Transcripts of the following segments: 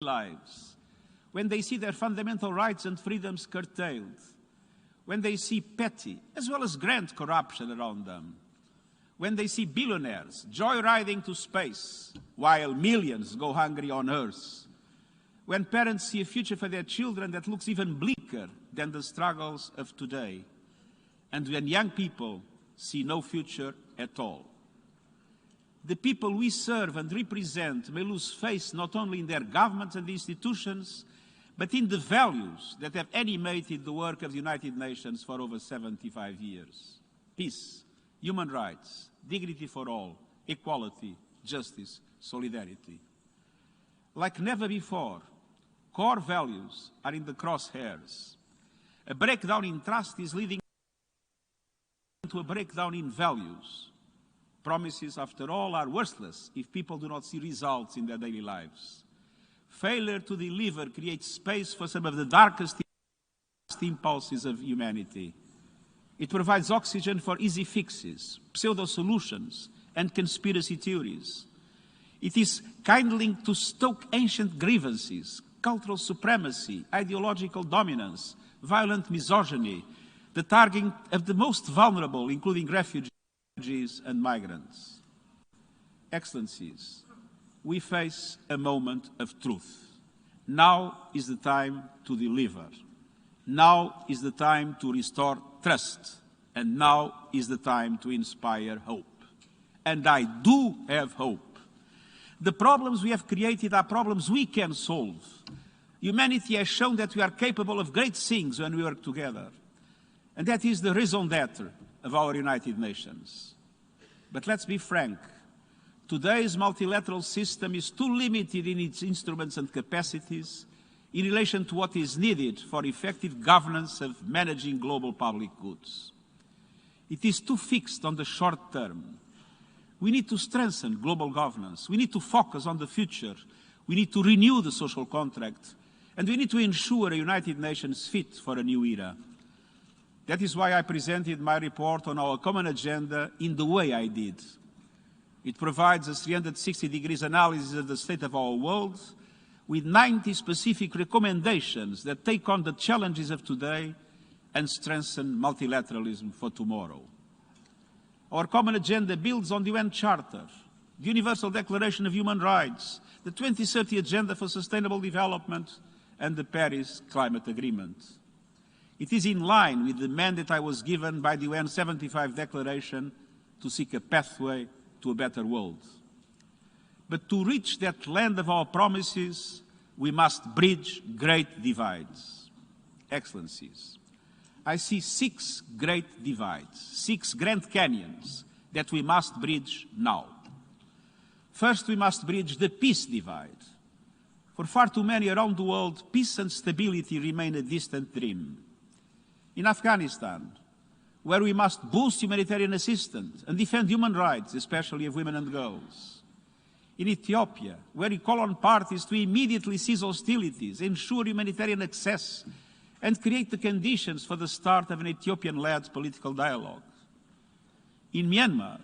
lives, when they see their fundamental rights and freedoms curtailed, when they see petty as well as grand corruption around them, when they see billionaires joyriding to space while millions go hungry on Earth, when parents see a future for their children that looks even bleaker than the struggles of today, and when young people see no future at all. The people we serve and represent may lose faith not only in their governments and institutions, but in the values that have animated the work of the United Nations for over 75 years. Peace, human rights, dignity for all, equality, justice, solidarity. Like never before, core values are in the crosshairs. A breakdown in trust is leading to a breakdown in values. Promises, after all, are worthless if people do not see results in their daily lives. Failure to deliver creates space for some of the darkest impulses of humanity. It provides oxygen for easy fixes, pseudo-solutions, and conspiracy theories. It is kindling to stoke ancient grievances, cultural supremacy, ideological dominance, violent misogyny, the targeting of the most vulnerable, including refugees and migrants. Excellencies, we face a moment of truth. Now is the time to deliver. Now is the time to restore trust. And now is the time to inspire hope. And I do have hope. The problems we have created are problems we can solve. Humanity has shown that we are capable of great things when we work together. And that is the raison d'être of our United Nations. But let's be frank. Today's multilateral system is too limited in its instruments and capacities in relation to what is needed for effective governance of managing global public goods. It is too fixed on the short term. We need to strengthen global governance. We need to focus on the future. We need to renew the social contract. And we need to ensure a United Nations fit for a new era. That is why I presented my report on our common agenda in the way I did. It provides a 360-degree analysis of the state of our world with 90 specific recommendations that take on the challenges of today and strengthen multilateralism for tomorrow. Our common agenda builds on the UN Charter, the Universal Declaration of Human Rights, the 2030 Agenda for Sustainable Development, and the Paris Climate Agreement. It is in line with the mandate I was given by the UN 75 Declaration to seek a pathway to a better world. But to reach that land of our promises, we must bridge great divides. Excellencies, I see 6 great divides, 6 Grand Canyons that we must bridge now. First, we must bridge the peace divide. For far too many around the world, peace and stability remain a distant dream. In Afghanistan, where we must boost humanitarian assistance and defend human rights, especially of women and girls. In Ethiopia, where we call on parties to immediately cease hostilities, ensure humanitarian access, and create the conditions for the start of an Ethiopian-led political dialogue. In Myanmar,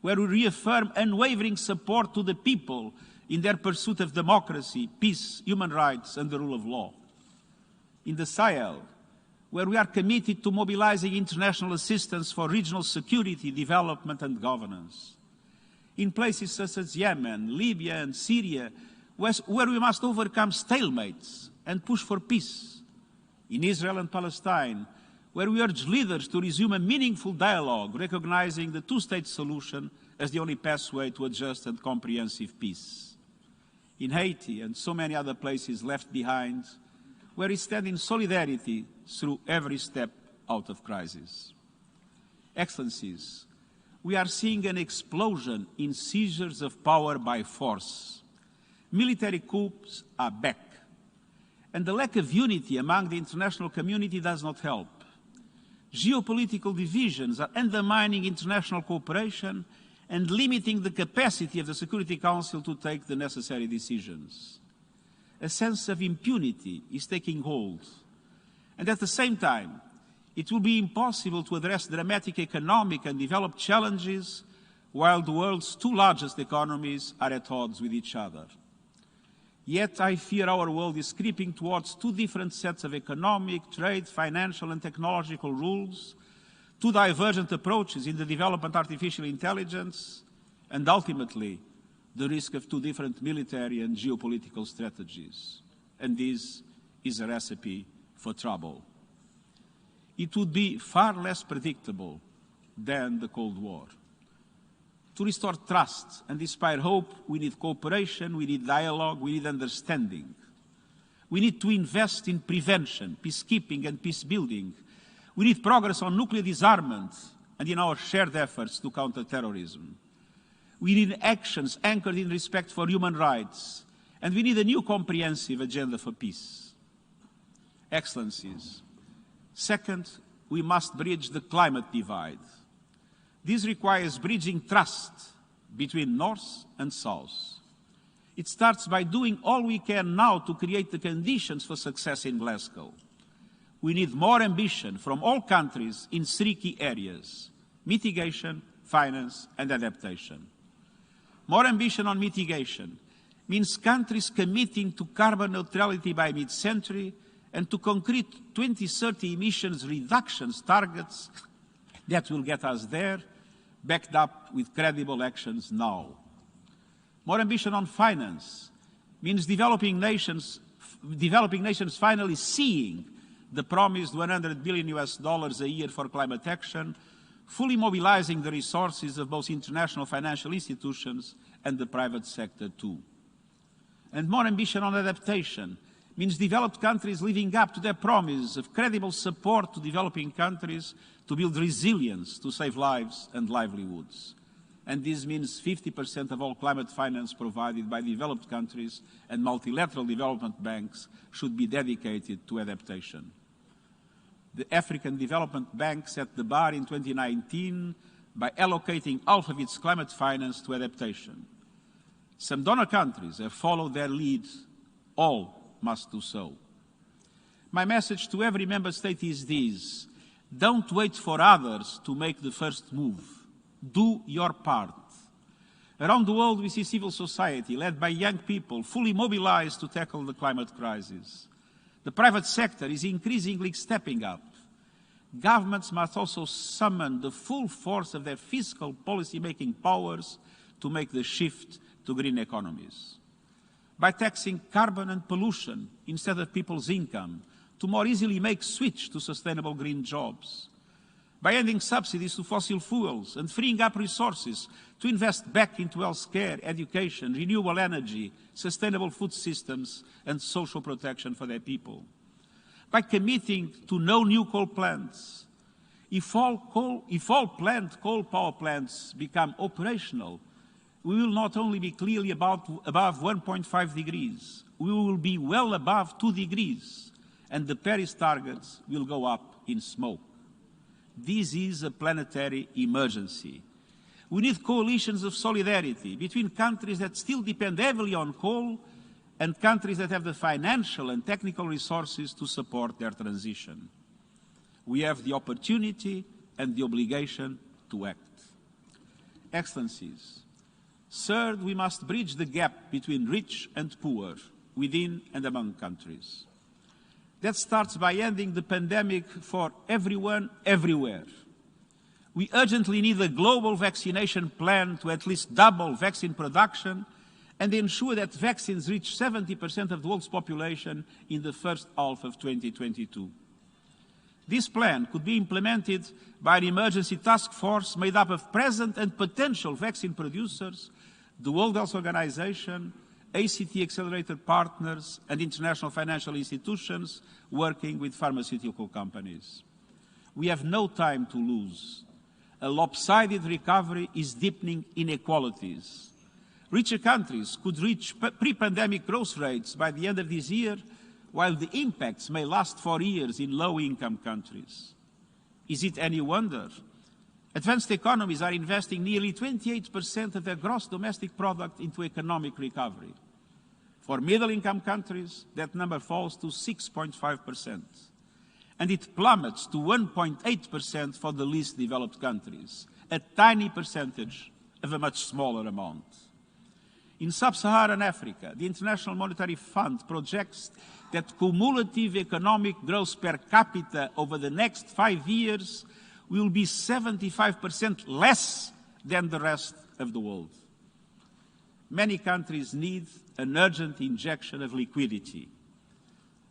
where we reaffirm unwavering support to the people in their pursuit of democracy, peace, human rights, and the rule of law. In the Sahel, where we are committed to mobilizing international assistance for regional security, development, and governance. In places such as Yemen, Libya, and Syria, where we must overcome stalemates and push for peace. In Israel and Palestine, where we urge leaders to resume a meaningful dialogue, recognizing the two-state solution as the only pathway to a just and comprehensive peace. In Haiti and so many other places left behind, where we stand in solidarity through every step out of crisis. Excellencies, we are seeing an explosion in seizures of power by force. Military coups are back. And the lack of unity among the international community does not help. Geopolitical divisions are undermining international cooperation and limiting the capacity of the Security Council to take the necessary decisions. A sense of impunity is taking hold. And at the same time, it will be impossible to address dramatic economic and developed challenges while the world's 2 largest economies are at odds with each other. Yet I fear our world is creeping towards two different sets of economic, trade, financial and technological rules, two divergent approaches in the development of artificial intelligence, and ultimately the risk of two different military and geopolitical strategies. And this is a recipe for trouble. It would be far less predictable than the Cold War. To restore trust and inspire hope, we need cooperation, we need dialogue, we need understanding. We need to invest in prevention, peacekeeping and peace building. We need progress on nuclear disarmament and in our shared efforts to counter terrorism. We need actions anchored in respect for human rights, and we need a new comprehensive agenda for peace. Excellencies, second, we must bridge the climate divide. This requires bridging trust between North and South. It starts by doing all we can now to create the conditions for success in Glasgow. We need more ambition from all countries in three key areas: mitigation, finance and adaptation. More ambition on mitigation means countries committing to carbon neutrality by mid-century and to concrete 2030 emissions reductions targets that will get us there, backed up with credible actions now. More ambition on finance means developing nations finally seeing the promised $100 billion a year for climate action, fully mobilizing the resources of both international financial institutions and the private sector too. And more ambition on adaptation means developed countries living up to their promise of credible support to developing countries to build resilience to save lives and livelihoods. And this means 50% of all climate finance provided by developed countries and multilateral development banks should be dedicated to adaptation. The African Development Bank set the bar in 2019 by allocating half of its climate finance to adaptation. Some donor countries have followed their lead. All must do so. My message to every member state is this: don't wait for others to make the first move. Do your part. Around the world, we see civil society, led by young people, fully mobilized to tackle the climate crisis. The private sector is increasingly stepping up. Governments must also summon the full force of their fiscal policy-making powers to make the shift to green economies. By taxing carbon and pollution instead of people's income, to more easily make switch to sustainable green jobs. By ending subsidies to fossil fuels and freeing up resources to invest back into healthcare, education, renewable energy, sustainable food systems and social protection for their people. By committing to no new coal plants. If all planned coal power plants become operational, we will not only be clearly above 1.5 degrees, we will be well above 2 degrees, and the Paris targets will go up in smoke. This is a planetary emergency. We need coalitions of solidarity between countries that still depend heavily on coal and countries that have the financial and technical resources to support their transition. We have the opportunity and the obligation to act. Excellencies, third, we must bridge the gap between rich and poor, within and among countries. That starts by ending the pandemic for everyone, everywhere. We urgently need a global vaccination plan to at least double vaccine production and ensure that vaccines reach 70% of the world's population in the first half of 2022. This plan could be implemented by an emergency task force made up of present and potential vaccine producers, the World Health Organization, ACT accelerator partners and international financial institutions working with pharmaceutical companies. We have no time to lose. A lopsided recovery is deepening inequalities. Richer countries could reach pre-pandemic growth rates by the end of this year, while the impacts may last for years in low-income countries. Is it any wonder? Advanced economies are investing nearly 28% of their gross domestic product into economic recovery. For middle-income countries, that number falls to 6.5%, and it plummets to 1.8% for the least developed countries, a tiny percentage of a much smaller amount. In sub-Saharan Africa, the International Monetary Fund projects that cumulative economic growth per capita over the next 5 years will be 75% less than the rest of the world. Many countries need an urgent injection of liquidity.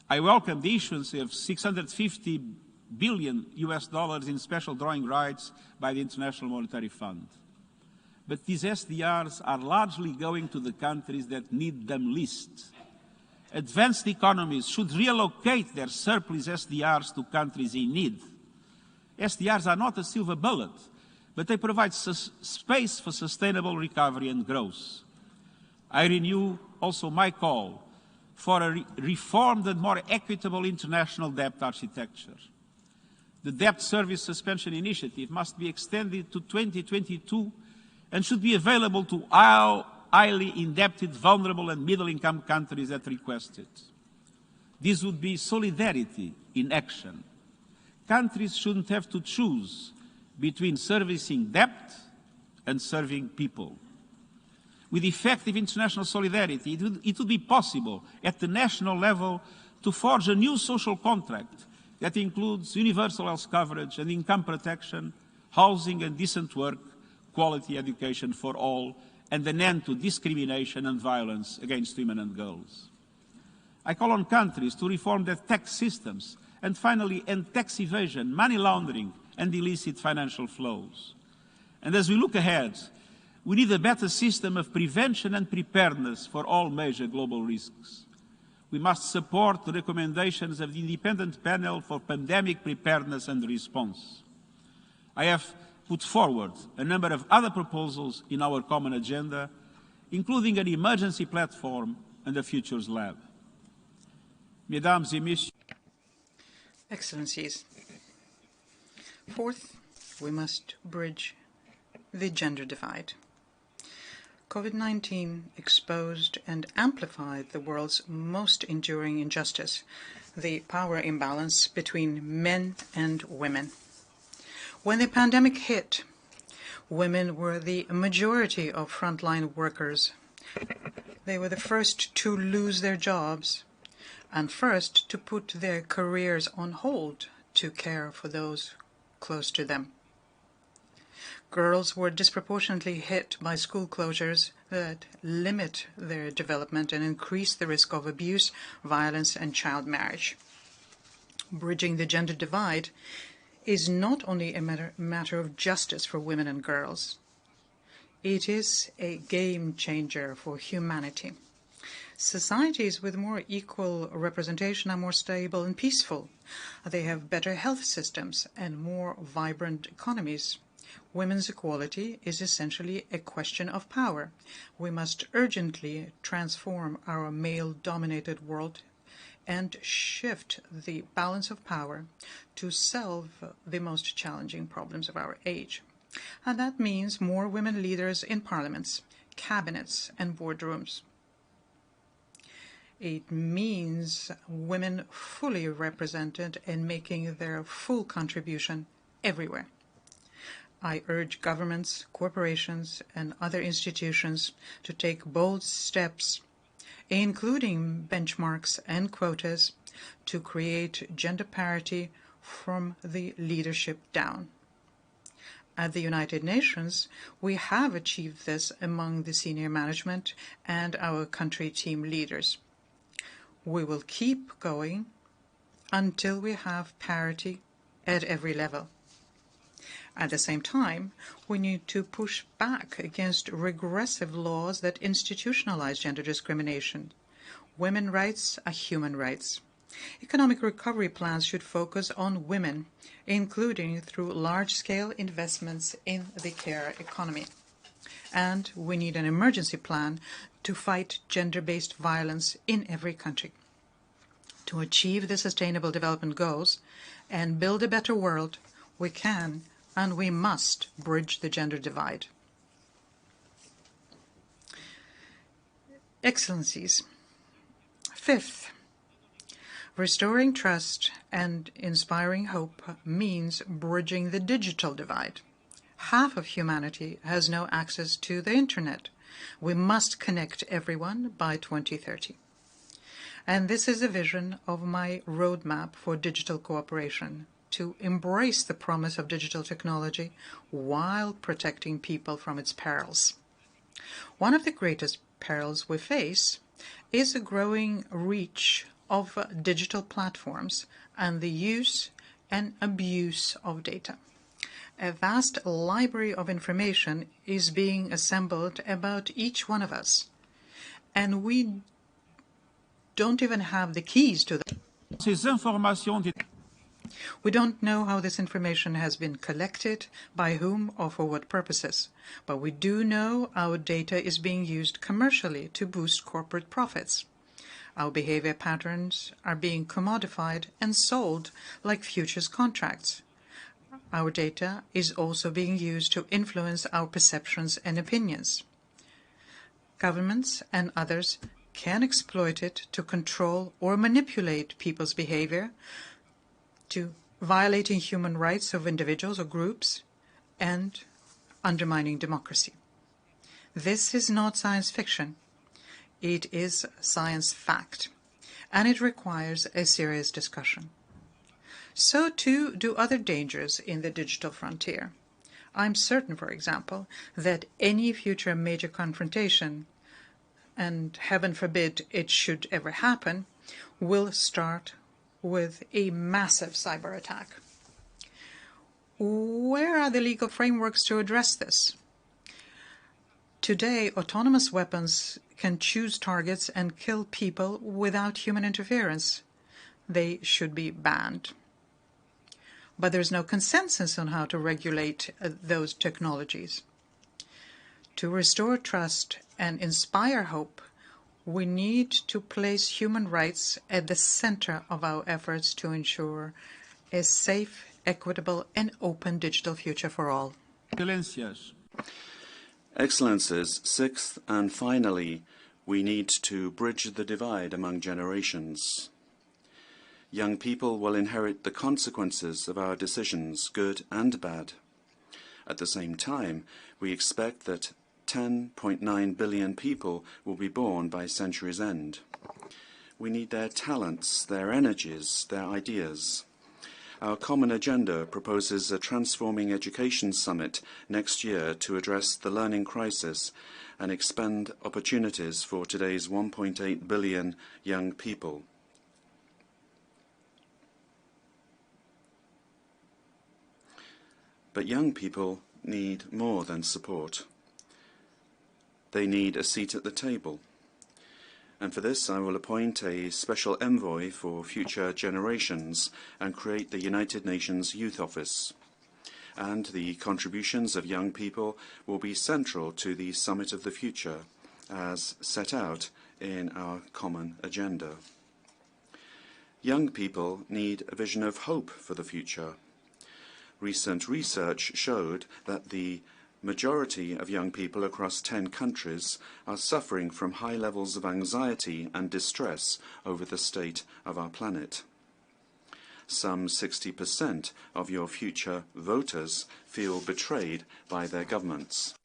I welcome the issuance of $650 billion in special drawing rights by the International Monetary Fund. But these SDRs are largely going to the countries that need them least. Advanced economies should reallocate their surplus SDRs to countries in need. SDRs are not a silver bullet, but they provide space for sustainable recovery and growth. I renew also my call for a reformed and more equitable international debt architecture. The Debt Service Suspension Initiative must be extended to 2022 and should be available to all highly indebted, vulnerable and middle-income countries that request it. This would be solidarity in action. Countries shouldn't have to choose between servicing debt and serving people. With effective international solidarity, it would be possible at the national level to forge a new social contract that includes universal health coverage and income protection, housing and decent work, quality education for all, and an end to discrimination and violence against women and girls. I call on countries to reform their tax systems and finally end tax evasion, money laundering, and illicit financial flows. And as we look ahead, we need a better system of prevention and preparedness for all major global risks. We must support the recommendations of the Independent Panel for Pandemic Preparedness and Response. I have put forward a number of other proposals in our common agenda, including an emergency platform and a Futures Lab. Mesdames et Messieurs, Excellencies, fourth, we must bridge the gender divide. COVID-19 exposed and amplified the world's most enduring injustice, the power imbalance between men and women. When the pandemic hit, women were the majority of frontline workers. They were the first to lose their jobs and first to put their careers on hold to care for those close to them. Girls were disproportionately hit by school closures that limit their development and increase the risk of abuse, violence, and child marriage. Bridging the gender divide is not only a matter of justice for women and girls. It is a game changer for humanity. Societies with more equal representation are more stable and peaceful. They have better health systems and more vibrant economies. Women's equality is essentially a question of power. We must urgently transform our male-dominated world and shift the balance of power to solve the most challenging problems of our age. And that means more women leaders in parliaments, cabinets, and boardrooms. It means women fully represented and making their full contribution everywhere. I urge governments, corporations, and other institutions to take bold steps, including benchmarks and quotas, to create gender parity from the leadership down. At the United Nations, we have achieved this among the senior management and our country team leaders. We will keep going until we have parity at every level. At the same time, we need to push back against regressive laws that institutionalize gender discrimination. Women's rights are human rights. Economic recovery plans should focus on women, including through large-scale investments in the care economy. And we need an emergency plan to fight gender-based violence in every country. To achieve the Sustainable Development Goals and build a better world, we can and we must bridge the gender divide. Excellencies, fifth, restoring trust and inspiring hope means bridging the digital divide. Half of humanity has no access to the internet. We must connect everyone by 2030. And this is a vision of my roadmap for digital cooperation, to embrace the promise of digital technology while protecting people from its perils. One of the greatest perils we face is a growing reach of digital platforms and the use and abuse of data. A vast library of information is being assembled about each one of us, and we don't even have the keys to them. Ces informations We don't know how this information has been collected, by whom, or for what purposes. But we do know our data is being used commercially to boost corporate profits. Our behavior patterns are being commodified and sold like futures contracts. Our data is also being used to influence our perceptions and opinions. Governments and others can exploit it to control or manipulate people's behavior, to violating human rights of individuals or groups, and undermining democracy. This is not science fiction. It is science fact, and it requires a serious discussion. So too do other dangers in the digital frontier. I'm certain, for example, that any future major confrontation, and heaven forbid it should ever happen, will start with a massive cyber attack. Where are the legal frameworks to address this? Today, autonomous weapons can choose targets and kill people without human interference. They should be banned. But there's no consensus on how to regulate those technologies. To restore trust and inspire hope, we need to place human rights at the center of our efforts to ensure a safe, equitable, and open digital future for all. Excellencies, sixth and finally, we need to bridge the divide among generations. Young people will inherit the consequences of our decisions, good and bad. At the same time, we expect that 10.9 billion people will be born by century's end. We need their talents, their energies, their ideas. Our common agenda proposes a transforming education summit next year to address the learning crisis and expand opportunities for today's 1.8 billion young people. But young people need more than support. They need a seat at the table. And for this, I will appoint a special envoy for future generations and create the United Nations Youth Office. And the contributions of young people will be central to the Summit of the Future, as set out in our common agenda. Young people need a vision of hope for the future. Recent research showed that the majority of young people across 10 countries are suffering from high levels of anxiety and distress over the state of our planet. Some 60% of your future voters feel betrayed by their governments.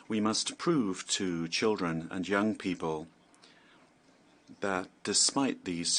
We must prove to children and young people that despite these